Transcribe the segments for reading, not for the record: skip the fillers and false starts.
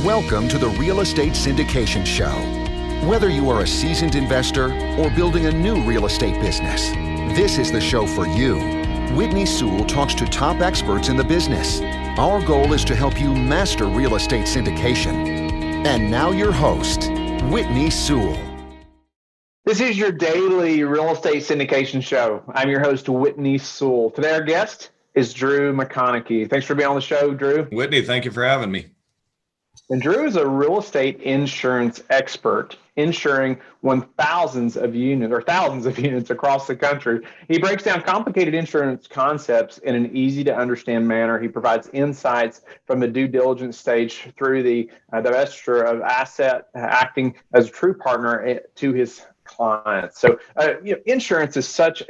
Welcome to the Real Estate Syndication Show. Whether you are a seasoned investor or building a new real estate business, this is the show for you. Whitney Sewell talks to top experts in the business. Our goal is to help you master real estate syndication. And now your host, Whitney Sewell. This is your daily real estate syndication show. I'm your host, Whitney Sewell. Today our guest is Drew Maconachy. Thanks for being on the show, Drew. Whitney, thank you for having me. And Drew is a real estate insurance expert, insuring thousands of units across the country. He breaks down complicated insurance concepts in an easy to understand manner. He provides insights from the due diligence stage through the divestiture of asset, acting as a true partner to his clients. So, insurance is such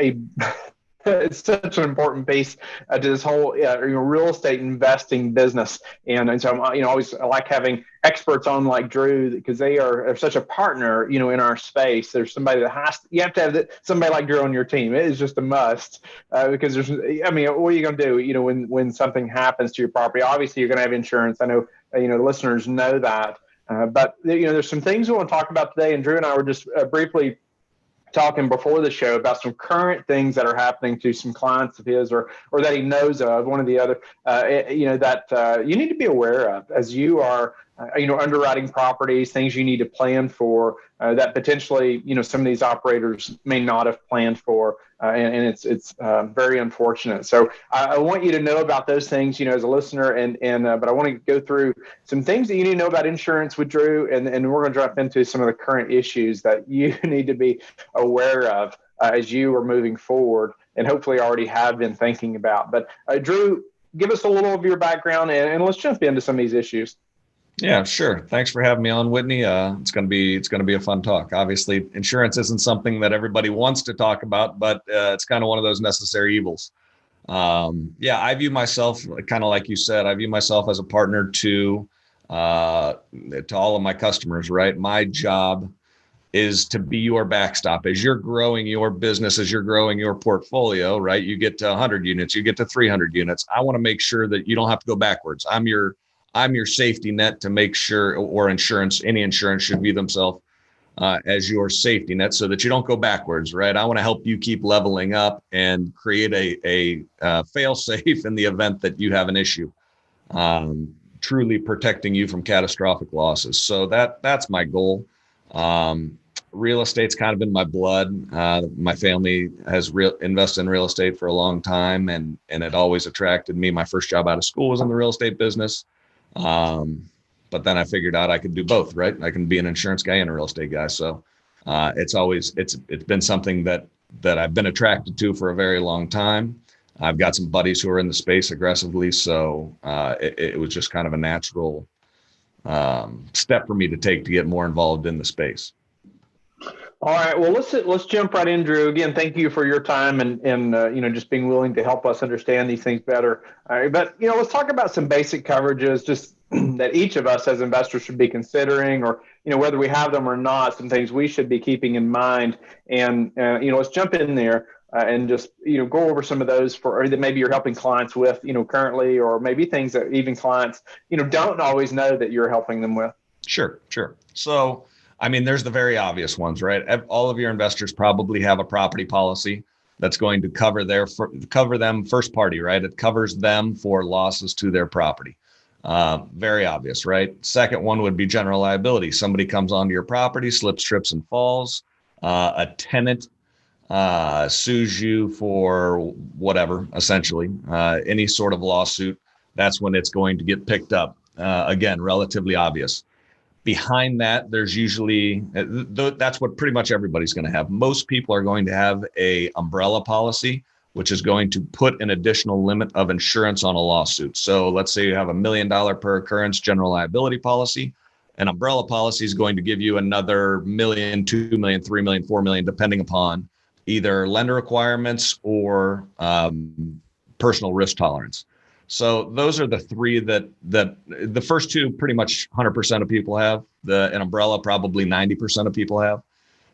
it's such an important piece to this whole real estate investing business, and so I'm always I like having experts on like Drew because they are such a partner in our space. There's somebody that you have to have somebody like Drew on your team. It is just a must because what are you going to do when something happens to your property? Obviously you're going to have insurance. I know the listeners know that, but there's some things we want to talk about today, and Drew and I were just briefly talking before the show about some current things that are happening to some clients of his or that he knows of, one or the other, that you need to be aware of as you are, underwriting properties, things you need to plan for that potentially, some of these operators may not have planned for. And it's very unfortunate. So I want you to know about those things, as a listener, but I want to go through some things that you need to know about insurance with Drew, and we're going to drop into some of the current issues that you need to be aware of as you are moving forward, and hopefully already have been thinking about. But Drew, give us a little of your background, and let's jump into some of these issues. Yeah, sure. Thanks for having me on, Whitney. It's going to be a fun talk. Obviously, insurance isn't something that everybody wants to talk about, but it's kind of one of those necessary evils. I view myself kind of like you said. I view myself as a partner to all of my customers. Right, my job is to be your backstop as you're growing your business, as you're growing your portfolio. Right, you get to 100 units, you get to 300 units. I want to make sure that you don't have to go backwards. I'm your safety net to make sure, or any insurance should view themselves as your safety net so that you don't go backwards, right? I want to help you keep leveling up and create a fail safe in the event that you have an issue, truly protecting you from catastrophic losses. So that's my goal. Real estate's kind of in my blood. My family has invested in real estate for a long time, and it always attracted me. My first job out of school was in the real estate business. But then I figured out I could do both, right? I can be an insurance guy and a real estate guy. So, it's been something that I've been attracted to for a very long time. I've got some buddies who are in the space aggressively. So, it was just kind of a natural, step for me to take to get more involved in the space. All right. Well, let's jump right in, Drew. Again, thank you for your time and just being willing to help us understand these things better. All right, but let's talk about some basic coverages, just that each of us as investors should be considering, or whether we have them or not. Some things we should be keeping in mind, and let's jump in there and just go over some of those or that maybe you're helping clients with currently, or maybe things that even clients don't always know that you're helping them with. Sure. So, there's the very obvious ones, right? All of your investors probably have a property policy that's going to cover them first party, right? It covers them for losses to their property. Very obvious, right? Second one would be general liability. Somebody comes onto your property, slips, trips, and falls. A tenant sues you for whatever, essentially, any sort of lawsuit. That's when it's going to get picked up. Again, relatively obvious. Behind that, there's usually, that's what pretty much everybody's going to have. Most people are going to have a umbrella policy, which is going to put an additional limit of insurance on a lawsuit. So let's say you have $1 million per occurrence general liability policy. An umbrella policy is going to give you another $1 million, $2 million, $3 million, $4 million, depending upon either lender requirements or personal risk tolerance. So those are the three that the first two pretty much 100% of people have. An umbrella probably 90% of people have.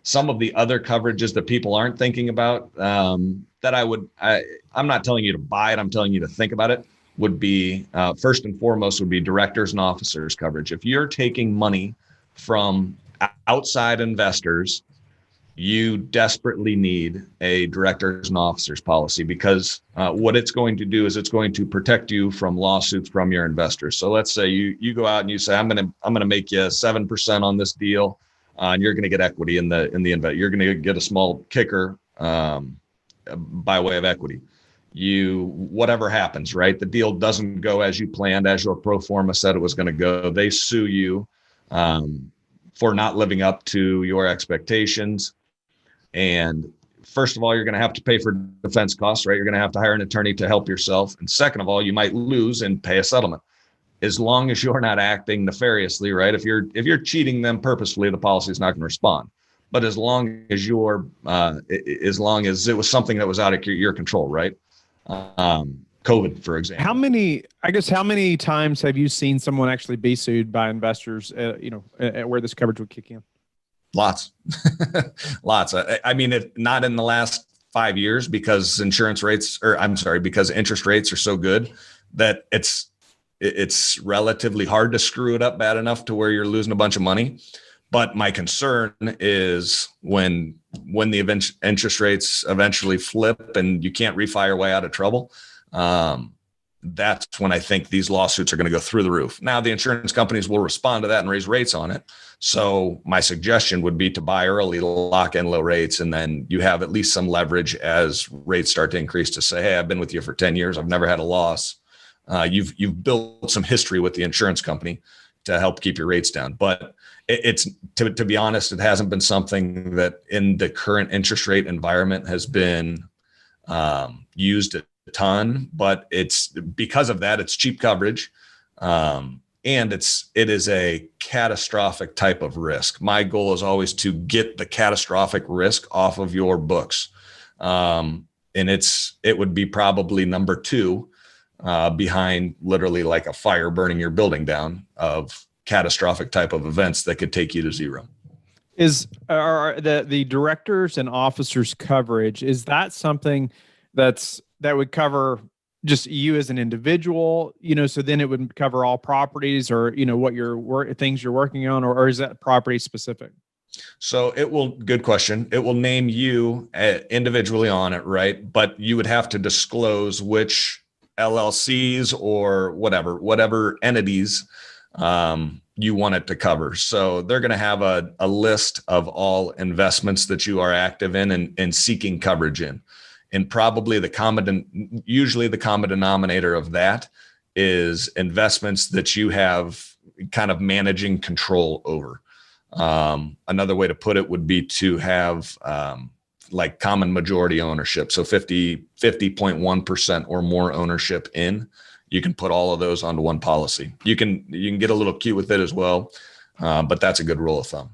Some of the other coverages that people aren't thinking about that I'm not telling you to buy it. I'm telling you to think about it. would be, first and foremost, would be directors and officers coverage. If you're taking money from outside investors, you desperately need a directors and officers policy, because what it's going to do is it's going to protect you from lawsuits from your investors. So let's say you go out and you say, I'm gonna make you 7% on this deal, and you're going to get equity in the investment. You're going to get a small kicker by way of equity. Whatever happens, right? The deal doesn't go as you planned, as your pro forma said it was going to go. They sue you for not living up to your expectations. And first of all, you're going to have to pay for defense costs, right? You're going to have to hire an attorney to help yourself. And second of all, you might lose and pay a settlement. As long as you're not acting nefariously, right? If you're cheating them purposefully, the policy is not going to respond. But as long as it was something that was out of your control, right? COVID, for example. How many times have you seen someone actually be sued by investors, where this coverage would kick in? Lots. I mean, not in the last 5 years, because interest rates are so good that it's relatively hard to screw it up bad enough to where you're losing a bunch of money. But my concern is when the interest rates eventually flip and you can't refi your way out of trouble, that's when I think these lawsuits are going to go through the roof. Now, the insurance companies will respond to that and raise rates on it. So my suggestion would be to buy early, lock in low rates, and then you have at least some leverage as rates start to increase to say, hey, I've been with you for 10 years. I've never had a loss. You've built some history with the insurance company to help keep your rates down. But it's to be honest, it hasn't been something that in the current interest rate environment has been used a ton, but it's because of that, it's cheap coverage. And it is a catastrophic type of risk. My goal is always to get the catastrophic risk off of your books. And it would be probably number 2 behind literally like a fire burning your building down of catastrophic type of events that could take you to zero. Are the directors and officers coverage, is that something that would cover just you as an individual, so then it would cover all properties, or, what things you're working on, or is that property specific? So good question. It will name you individually on it, right? But you would have to disclose which LLCs or whatever entities you want it to cover. So they're going to have a list of all investments that you are active in and seeking coverage in. And probably usually the common denominator of that is investments that you have kind of managing control over. Another way to put it would be to have like common majority ownership. So 50.1% or more ownership in. You can put all of those onto one policy. You can get a little cute with it as well, but that's a good rule of thumb.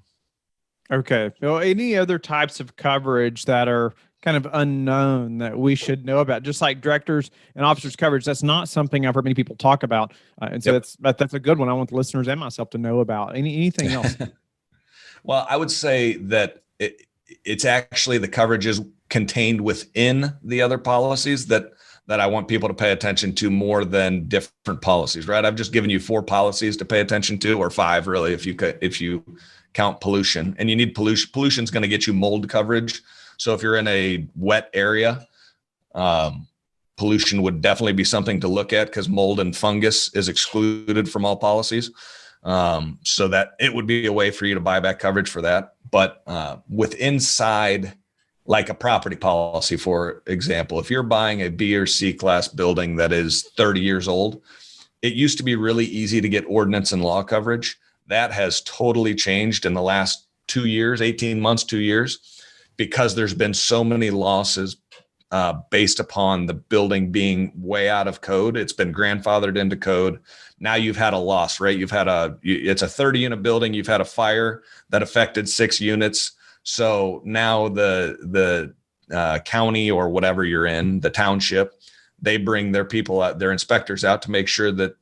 Okay. Well, any other types of coverage that are kind of unknown that we should know about? Just like directors and officers coverage, that's not something I've heard many people talk about, and so that's a good one. I want the listeners and myself to know about. Anything else? Well, I would say that it's actually the coverage is contained within the other policies that I want people to pay attention to more than different policies, right? I've just given you 4 policies to pay attention to, or 5 really, if you count pollution. And you need pollution. Pollution's going to get you mold coverage. So if you're in a wet area, pollution would definitely be something to look at, because mold and fungus is excluded from all policies. So that it would be a way for you to buy back coverage for that. But with inside, like a property policy, for example, if you're buying a B or C class building that is 30 years old, it used to be really easy to get ordinance and law coverage. That has totally changed in the last 2 years, 18 months, 2 years, because there's been so many losses based upon the building being way out of code. It's been grandfathered into code. Now you've had a loss, right? It's a 30 unit building. You've had a fire that affected 6 units. So now the county or whatever you're in, the township, they bring their people out, their inspectors out to make sure that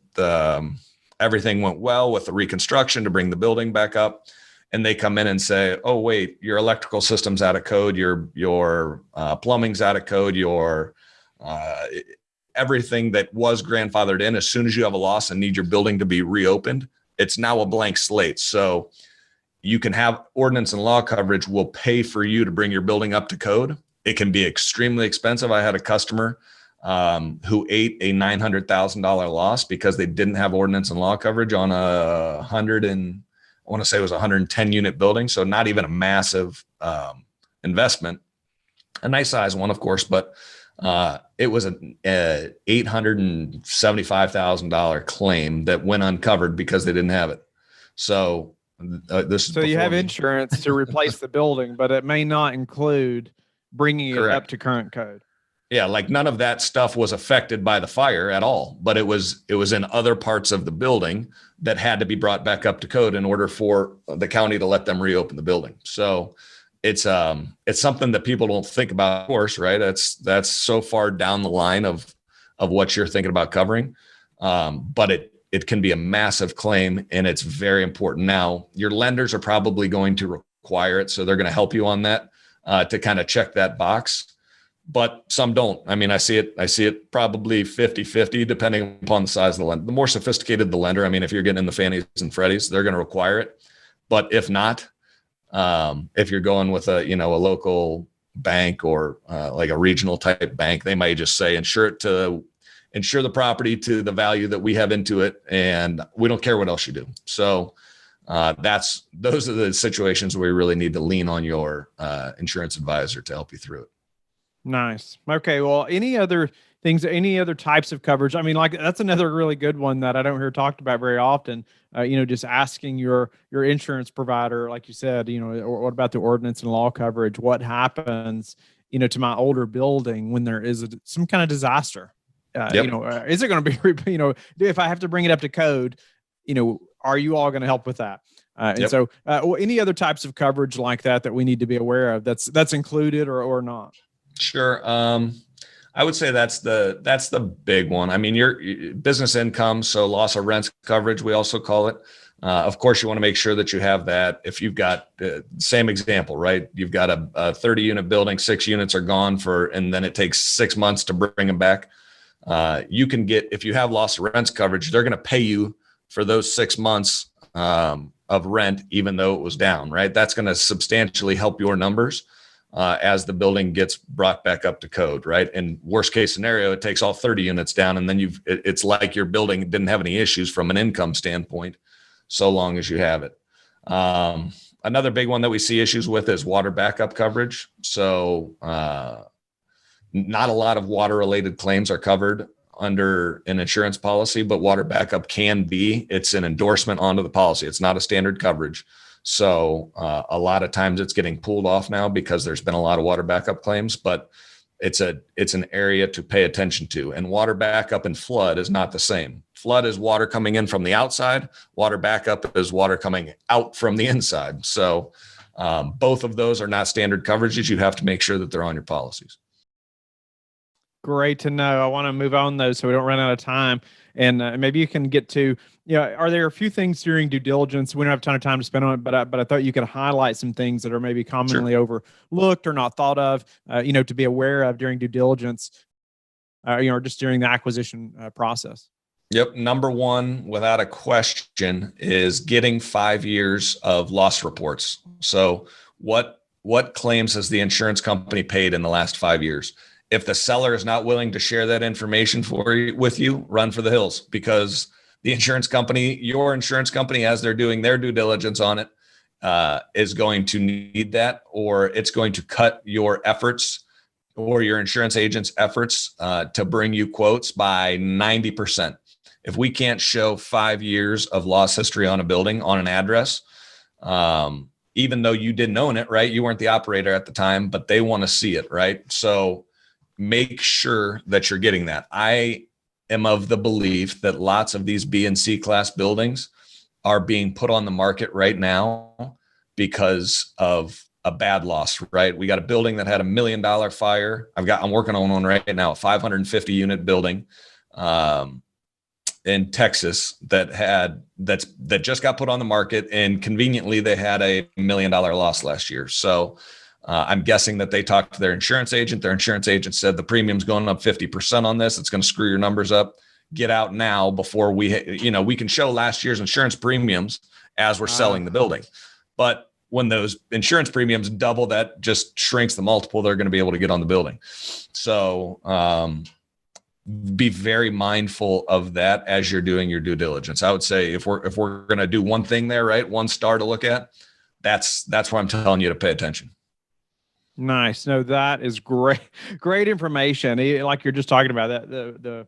everything went well with the reconstruction to bring the building back up. And they come in and say, oh, wait, your electrical system's out of code. Your plumbing's out of code. Your everything that was grandfathered in. As soon as you have a loss and need your building to be reopened, it's now a blank slate. So you can have ordinance and law coverage will pay for you to bring your building up to code. It can be extremely expensive. I had a customer who ate a $900,000 loss because they didn't have ordinance and law coverage on a 110 unit building. So not even a massive investment, a nice size one, of course, but it was an $875,000 claim that went uncovered because they didn't have it. So so you have insurance to replace the building, but it may not include bringing it up to current code. Yeah, like none of that stuff was affected by the fire at all, but it was in other parts of the building that had to be brought back up to code in order for the county to let them reopen the building. So it's something that people don't think about, of course, right? That's so far down the line of what you're thinking about covering. But it can be a massive claim, and it's very important. Now, your lenders are probably going to require it, so they're going to help you on that to kind of check that box. But some don't. I mean, I see it probably 50-50 depending upon the size of the lender. The more sophisticated the lender, I mean, if you're getting in the Fannies and Freddies, they're going to require it. But if not, if you're going with a local bank or like a regional type bank, they might just say insure the property to the value that we have into it, and we don't care what else you do. So those are the situations where you really need to lean on your insurance advisor to help you through it. Nice. Okay. Well, any other types of coverage? I mean, like that's another really good one that I don't hear talked about very often. Just asking your insurance provider, like you said, or what about the ordinance and law coverage? What happens, to my older building when there is some kind of disaster? Is it going to be, if I have to bring it up to code, are you all going to help with that? So any other types of coverage like that we need to be aware of that's included or not? Sure. I would say that's the big one. I mean, your business income, so loss of rent coverage, we also call it. Of course, you want to make sure that you have that. If you've got the same example, right? You've got a 30 unit building, 6 units are gone and then it takes 6 months to bring them back. You can get, if you have loss of rent coverage, they're going to pay you for those 6 months of rent, even though it was down, right? That's going to substantially help your numbers as the building gets brought back up to code, right? In worst case scenario, it takes all 30 units down, and then it's like your building didn't have any issues from an income standpoint, so long as you have it. Another big one that we see issues with is water backup coverage. So not a lot of water related claims are covered under an insurance policy, but water backup can be. It's an endorsement onto the policy. It's not a standard coverage. So a lot of times it's getting pulled off now because there's been a lot of water backup claims, but it's an area to pay attention to. And water backup and flood is not the same. Flood is water coming in from the outside. Water backup is water coming out from the inside. So both of those are not standard coverages. You have to make sure that they're on your policies. Great to know. I want to move on though, so we don't run out of time. And maybe you can get to, are there a few things during due diligence? We don't have a ton of time to spend on it, but I thought you could highlight some things that are maybe commonly overlooked or not thought of, to be aware of during due diligence, or just during the acquisition process. Yep. Number one, without a question, is getting 5 years of loss reports. So what claims has the insurance company paid in the last 5 years? If the seller is not willing to share that information with you, run for the hills, because the insurance company, your insurance company, as they're doing their due diligence on it, is going to need that, or it's going to cut your efforts or your insurance agent's efforts to bring you quotes by 90%. If we can't show 5 years of loss history on a building, on an address, even though you didn't own it, right? You weren't the operator at the time, but they want to see it, right? So make sure that you're getting that. I am of the belief that lots of these B and C class buildings are being put on the market right now because of a bad loss, right? We got a building that had $1 million fire. I'm working on one right now, a 550 unit building in Texas that just got put on the market, and conveniently they had a $1 million loss last year. So I'm guessing that they talked to their insurance agent. Their insurance agent said the premium's going up 50% on this. It's going to screw your numbers up. Get out now before we can show last year's insurance premiums as we're selling the building. But when those insurance premiums double, that just shrinks the multiple they're going to be able to get on the building. So be very mindful of that as you're doing your due diligence. I would say if we're going to do one thing there, right, one star to look at, that's where I'm telling you to pay attention. Nice. No, that is great information. Like you're just talking about that the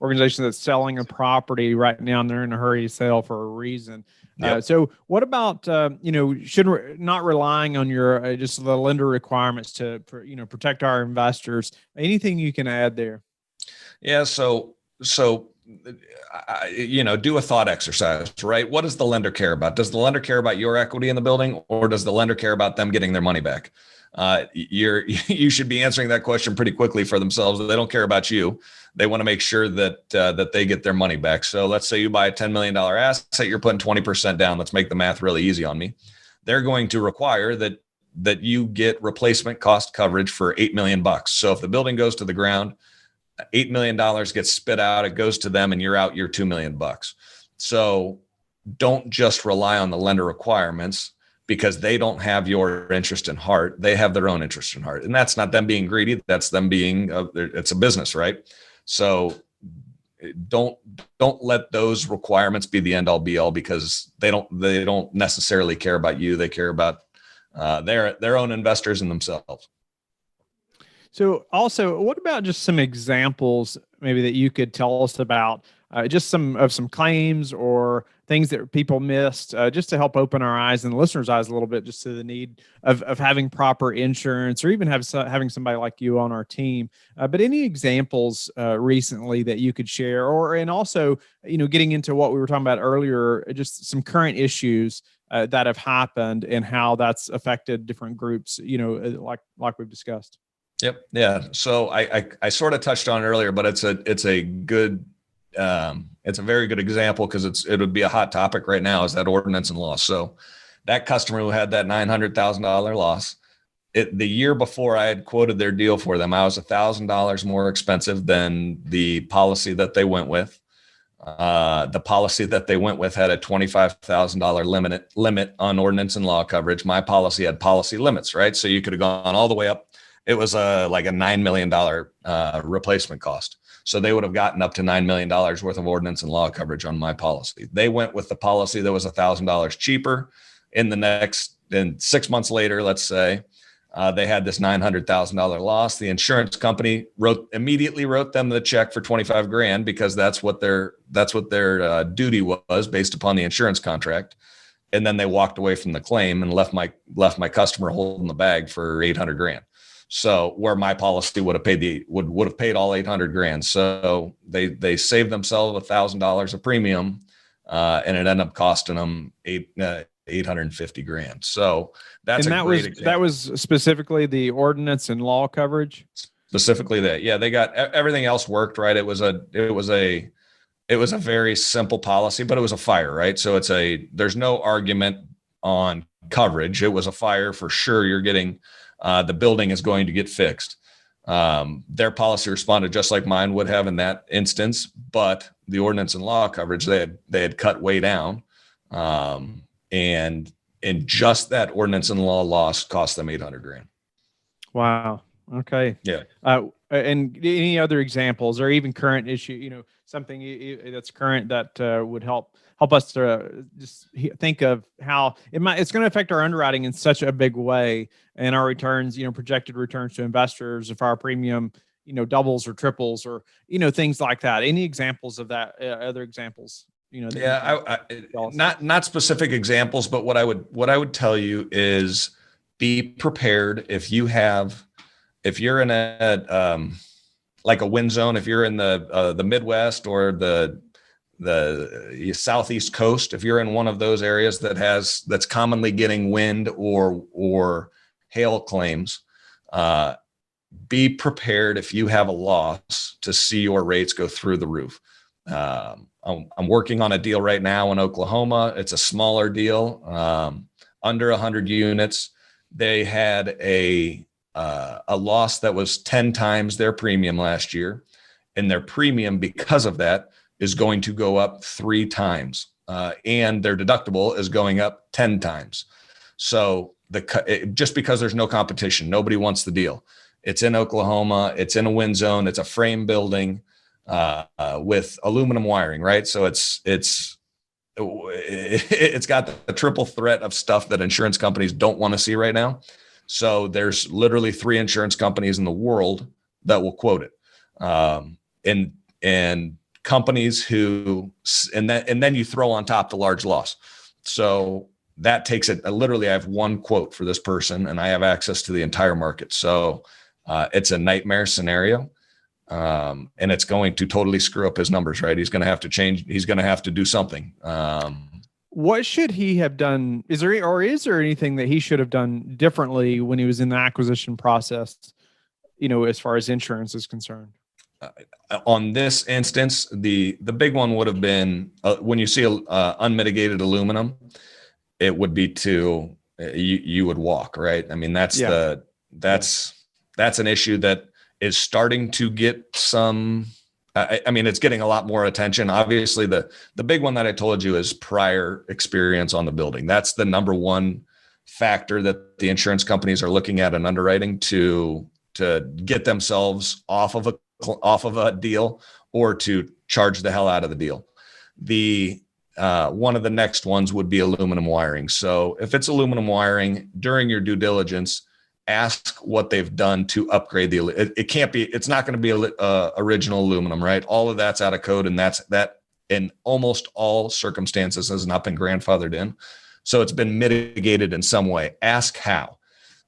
organization that's selling a property right now and they're in a hurry to sell for a reason. Yep. So what about, not relying on your, just the lender requirements to protect our investors? Anything you can add there? Yeah. So, do a thought exercise, right? What does the lender care about? Does the lender care about your equity in the building, or does the lender care about them getting their money back? You should be answering that question pretty quickly for themselves. They don't care about you. They want to make sure that they get their money back. So let's say you buy a $10 million asset, you're putting 20% down. Let's make the math really easy on me. They're going to require that you get replacement cost coverage for $8 million. So if the building goes to the ground, $8 million gets spit out, it goes to them, and you're out your $2 million. So don't just rely on the lender requirements, because they don't have your interest in heart. They have their own interest in heart. And that's not them being greedy. That's them being, it's a business, right? So don't let those requirements be the end all be all, because they don't necessarily care about you. They care about their own investors and themselves. So also, what about just some examples maybe that you could tell us about, just some claims or things that people missed, just to help open our eyes and the listeners' eyes a little bit, just to the need of having proper insurance, or even having somebody like you on our team. But any examples recently that you could share, and also, getting into what we were talking about earlier, just some current issues that have happened and how that's affected different groups, like we've discussed. Yep. Yeah. So I sort of touched on it earlier, but it's a good, it's a very good example, because it would be a hot topic right now, is that ordinance and law. So that customer who had that $900,000 loss, the year before I had quoted their deal for them, I was $1,000 more expensive than the policy that they went with. The policy that they went with had a $25,000 limit on ordinance and law coverage. My policy had policy limits, right? So you could have gone all the way up. It was like a $9 million replacement cost. So they would have gotten up to $9 million worth of ordinance and law coverage on my policy. They went with the policy that was $1,000 cheaper. Then 6 months later, let's say, they had this $900,000 loss. The insurance company immediately wrote them the check for $25,000, because that's what their duty was based upon the insurance contract. And then they walked away from the claim and left my customer holding the bag for $800,000. So where my policy would have paid would have paid all $800,000. So they saved themselves $1,000 of premium, and it ended up costing them $850,000. So that was specifically the ordinance and law coverage. Specifically that, yeah, they got everything else worked right. It was a very simple policy, but it was a fire, right? So there's no argument on coverage. It was a fire for sure. You're getting. The building is going to get fixed. Their policy responded just like mine would have in that instance, but the ordinance and law coverage they had cut way down, and just that ordinance and law loss cost them $800,000. Wow. Okay. Yeah. And any other examples, or even current issue? Something that's current that would help us to just think of how it's going to affect our underwriting in such a big way, and our returns, projected returns to investors, if our premium, doubles or triples, or, things like that. Any examples of that? Other examples? Not specific examples, but what I would tell you is be prepared if you're in a like a wind zone, if you're in the Midwest or the Southeast coast, if you're in one of those areas that's commonly getting wind or hail claims, be prepared if you have a loss to see your rates go through the roof. I'm working on a deal right now in Oklahoma. It's a smaller deal, under 100 units. They had a loss that was 10 times their premium last year, and their premium because of that is going to go up 3 times, and their deductible is going up 10 times. So just because there's no competition, nobody wants the deal. It's in Oklahoma. It's in a wind zone. It's a frame building with aluminum wiring, right? So it's got the triple threat of stuff that insurance companies don't want to see right now. So there's literally 3 insurance companies in the world that will quote it, and companies who, and then you throw on top the large loss. So that takes it. Literally, I have one quote for this person, and I have access to the entire market. So it's a nightmare scenario, and it's going to totally screw up his numbers. Right? He's going to have to change. He's going to have to do something. What should he have done? Is there anything that he should have done differently when he was in the acquisition process, as far as insurance is concerned? On this instance, the big one would have been when you see unmitigated aluminum, it would be you would walk, right? I mean, that's an issue that is starting to get some. I mean, it's getting a lot more attention. Obviously, the big one that I told you is prior experience on the building. That's the number one factor that the insurance companies are looking at in underwriting to get themselves off of a deal or to charge the hell out of the deal. The one of the next ones would be aluminum wiring. So if it's aluminum wiring during your due diligence, ask what they've done to upgrade it's not going to be original aluminum, right? All of that's out of code, and that in almost all circumstances has not been grandfathered in. So it's been mitigated in some way. Ask how,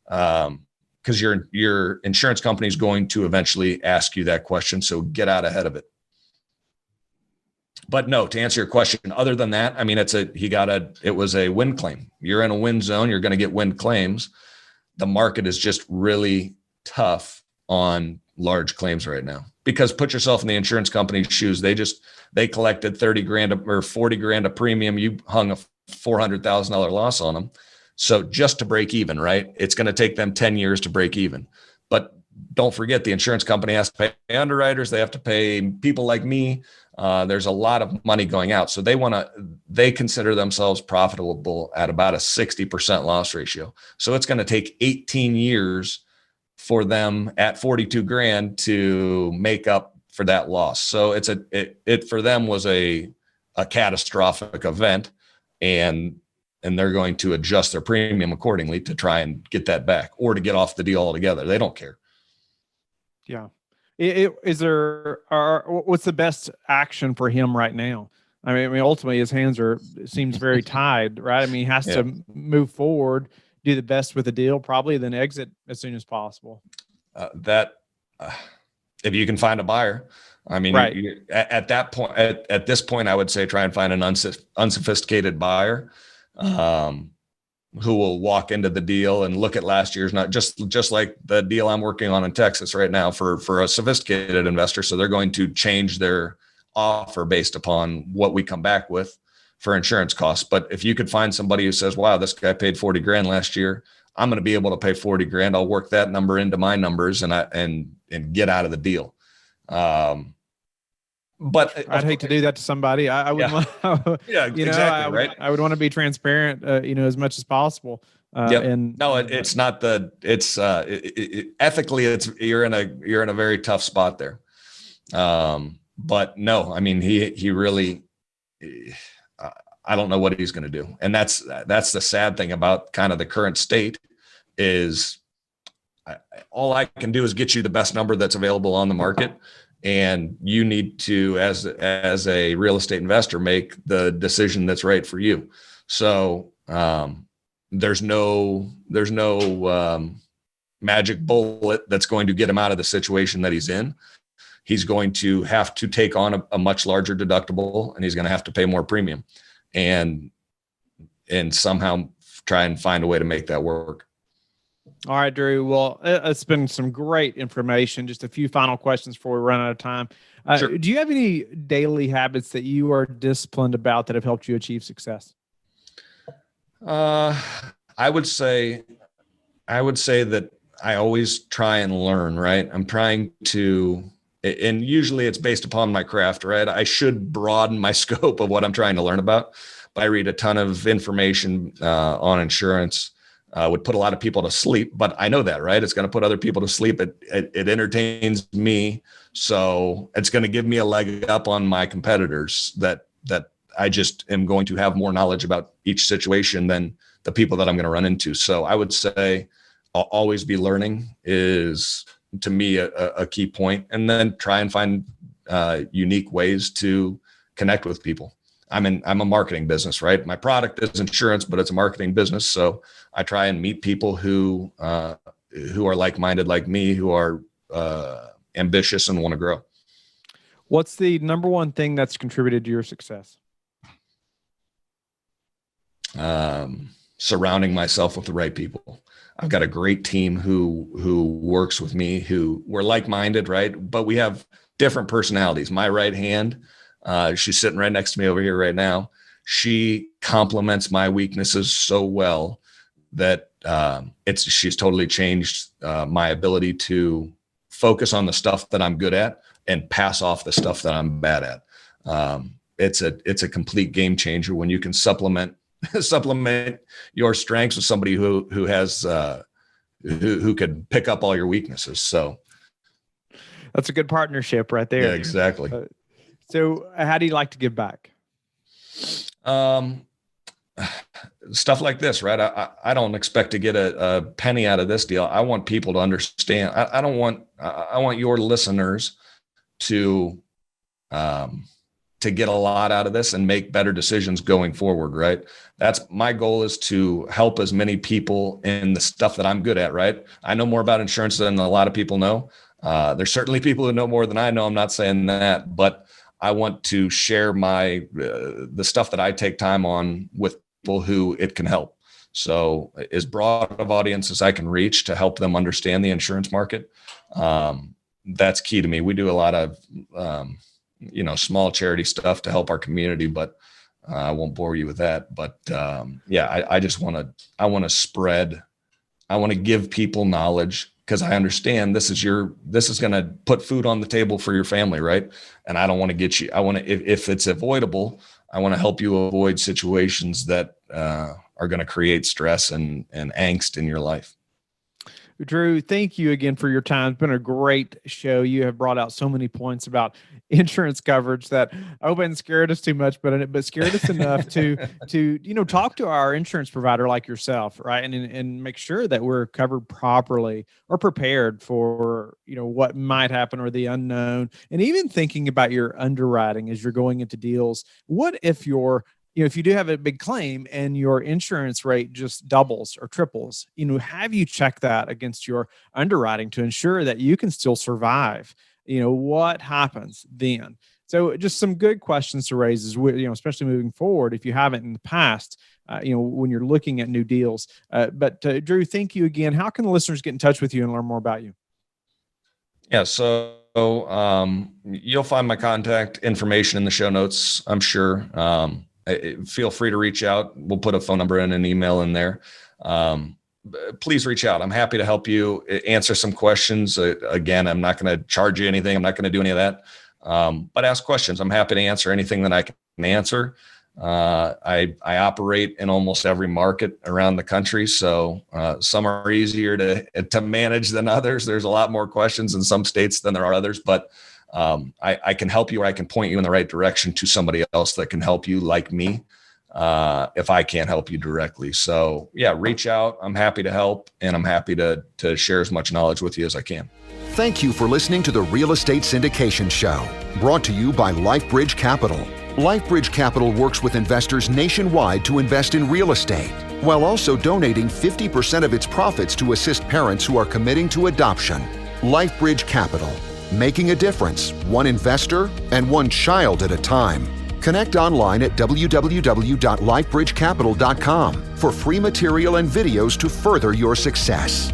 because your insurance company is going to eventually ask you that question. So get out ahead of it. But no, to answer your question, other than that, I mean, it was a wind claim. You're in a wind zone. You're going to get wind claims. The market is just really tough on large claims right now, because put yourself in the insurance company's shoes. They collected 30 grand or 40 grand a premium. You hung a $400,000 loss on them. So just to break even, right? It's going to take them 10 years to break even. But don't forget, the insurance company has to pay underwriters. They have to pay people like me. There's a lot of money going out. So they consider themselves profitable at about a 60% loss ratio. So it's going to take 18 years for them at 42 grand to make up for that loss. So it for them was a catastrophic event, and they're going to adjust their premium accordingly to try and get that back or to get off the deal altogether. They don't care. Yeah. What's the best action for him right now? I mean, ultimately his hands seems very tied, right? I mean, he has to move forward, do the best with the deal, probably then exit as soon as possible. If you can find a buyer, I mean, right. At that point, at this point, I would say try and find an unsophisticated buyer, who will walk into the deal and look at last year's, not just like the deal I'm working on in Texas right now for a sophisticated investor. So they're going to change their offer based upon what we come back with for insurance costs. But if you could find somebody who says, wow, this guy paid 40 grand last year, I'm going to be able to pay 40 grand. I'll work that number into my numbers and get out of the deal. But I'd hate to do that to somebody. I wouldn't want, exactly, right? I would want to be transparent, as much as possible. And no, it's not ethically, you're in a very tough spot there. But no, I mean, he really, I don't know what he's going to do. And that's the sad thing about kind of the current state is all I can do is get you the best number that's available on the market. And you need to, as a real estate investor, make the decision that's right for you. So there's no magic bullet that's going to get him out of the situation that he's in. He's going to have to take on a much larger deductible, and he's going to have to pay more premium, and somehow try and find a way to make that work. All right, Drew. Well, it's been some great information. Just a few final questions before we run out of time. Sure. Do you have any daily habits that you are disciplined about that have helped you achieve success? I would say I would say that I always try and learn, right? I'm trying to, and usually it's based upon my craft, right? I should broaden my scope of what I'm trying to learn about. But I read a ton of information on insurance. Would put a lot of people to sleep, but I know that, right? It's going to put other people to sleep. It entertains me. So it's going to give me a leg up on my competitors that I just am going to have more knowledge about each situation than the people that I'm going to run into. So I would say I'll always be learning is, to me, a key point, and then try and find unique ways to connect with people. I'm a marketing business, right? My product is insurance, but it's a marketing business. So I try and meet people who are like-minded like me, who are ambitious and want to grow. What's the number one thing that's contributed to your success? Surrounding myself with the right people. I've got a great team who works with me, who we're like-minded, right? But we have different personalities. My right hand, she's sitting right next to me over here right now. She complements my weaknesses so well that she's totally changed my ability to focus on the stuff that I'm good at and pass off the stuff that I'm bad at. It's a complete game changer when you can supplement your strengths with somebody who has who could pick up all your weaknesses. So that's a good partnership right there. Yeah, exactly. So how do you like to give back? Stuff like this, right? I don't expect to get a penny out of this deal. I want people to understand. I want your listeners to get a lot out of this and make better decisions going forward, right? That's my goal, is to help as many people in the stuff that I'm good at, right? I know more about insurance than a lot of people know. There's certainly people who know more than I know. I'm not saying that, but I want to share the stuff that I take time on with people who it can help. So as broad of audience as I can reach to help them understand the insurance market. That's key to me. We do a lot of, small charity stuff to help our community, but I won't bore you with that. But I just want to give people knowledge, because I understand this is going to put food on the table for your family, right? And I don't want to get you. If it's avoidable, I want to help you avoid situations that are going to create stress and angst in your life. Drew, thank you again for your time. It's been a great show. You have brought out so many points about insurance coverage that I hope it hasn't scared us too much, but scared us enough to talk to our insurance provider like yourself, right? And make sure that we're covered properly or prepared for, what might happen or the unknown. And even thinking about your underwriting as you're going into deals. What if if you do have a big claim and your insurance rate just doubles or triples, have you check that against your underwriting to ensure that you can still survive? What happens then? So just some good questions to raise is, especially moving forward, if you haven't in the past, when you're looking at new deals. But Drew, thank you again. How can the listeners get in touch with you and learn more about you? Yeah. So you'll find my contact information in the show notes, I'm sure. Feel free to reach out. We'll put a phone number and an email in there. Please reach out. I'm happy to help you answer some questions. Again, I'm not going to charge you anything. I'm not going to do any of that. But ask questions. I'm happy to answer anything that I can answer. I operate in almost every market around the country. So some are easier to manage than others. There's a lot more questions in some states than there are others, but I can help you, or I can point you in the right direction to somebody else that can help you, like me, if I can't help you directly. So yeah, reach out. I'm happy to help, and I'm happy to share as much knowledge with you as I can. Thank you for listening to the Real Estate Syndication Show, brought to you by LifeBridge Capital. LifeBridge Capital works with investors nationwide to invest in real estate, while also donating 50% of its profits to assist parents who are committing to adoption. LifeBridge Capital, making a difference, one investor and one child at a time. Connect online at www.lifebridgecapital.com for free material and videos to further your success.